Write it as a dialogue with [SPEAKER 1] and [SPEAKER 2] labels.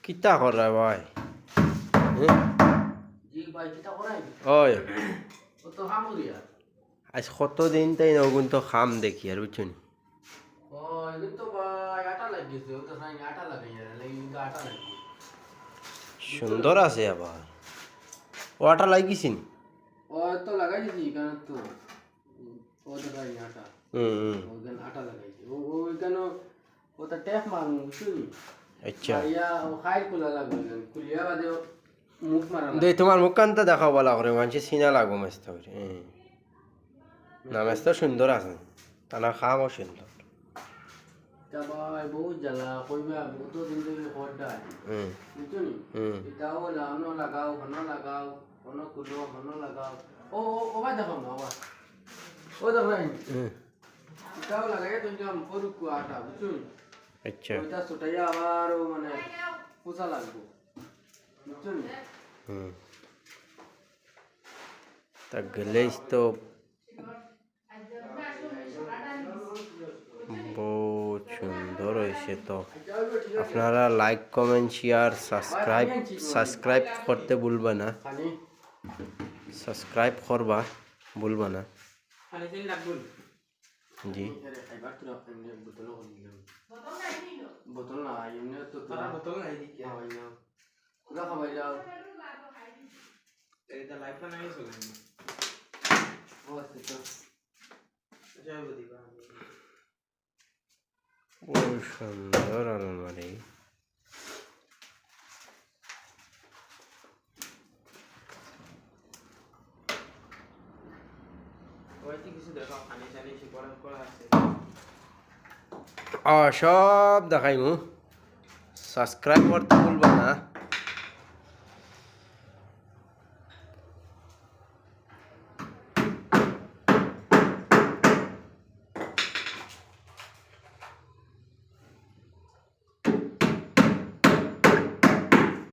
[SPEAKER 1] কিতা করা ভাই?
[SPEAKER 2] জি ভাই কিতা করাই?
[SPEAKER 1] ওই
[SPEAKER 2] ও তো হামুরিয়া।
[SPEAKER 1] আজ কতদিন তাই নগুন তো খাম দেখি আর বুঝছুন।
[SPEAKER 2] ও এদিন তো ভাই আটা লাগিয়েছে, ও তো নাই আটা লাগাই আর লাগি তো আটা লাগি।
[SPEAKER 1] সুন্দর আছে আবার। ওটা লাগিয়েছিন?
[SPEAKER 2] ও তো লাগাই দিছি কেন তো ও তো নাই আটা।
[SPEAKER 1] হুম।
[SPEAKER 2] ও কেন আটা লাগাইছে। ও কেন ও তো ট্যাপ মারু শুনি।
[SPEAKER 1] আচ্ছা
[SPEAKER 2] মারিয়া ও খাই কুলা লাগবে কুলিয়া বাদে মুখ মারা
[SPEAKER 1] দে তোমার মুখখানটা দেখাও বলা করে মানুষের সিনা লাগবো মাস্ত করে। না মাস্ত সুন্দর আছে, তারা খামও সুন্দর।
[SPEAKER 2] ভাই বহুত জ্বালা কইবা বহুত দিন ধরে খড়ডায় বুঝছো নি এটাও লাউনো লাগাও হনো কুলো হনো লাগাও ও ভাই দেখো না বাবা ও দেখো ভাই এটাও লাগাই তো জম পরু কুয়াটা বুঝছো নি
[SPEAKER 1] আচ্ছা
[SPEAKER 2] ওইটা ছটাইয়া আবার মানে পোষা লাগবে বুঝছো নি
[SPEAKER 1] তা গেলেই তো বহুত সুন্দর হয়েছে। তো আপনারা লাইক কমেন্ট শেয়ার সাবস্ক্রাইব করতে ভুলবে না, সাবস্ক্রাইব করবা ভুলবে না। জি
[SPEAKER 2] বোতল না এমনি তো বোতল নাই দিকে হয় না পুরো খাবাই যাও এটা লাইফ না নাই চলে ও আচ্ছা জয় বদিবা
[SPEAKER 1] ও সুন্দর আলমারি।
[SPEAKER 2] ওইটি কিছু দেখাও খানি জানি সে করা আছে
[SPEAKER 1] সব দেখাইমু, সাবস্ক্রাইব করতে ভুলবা না।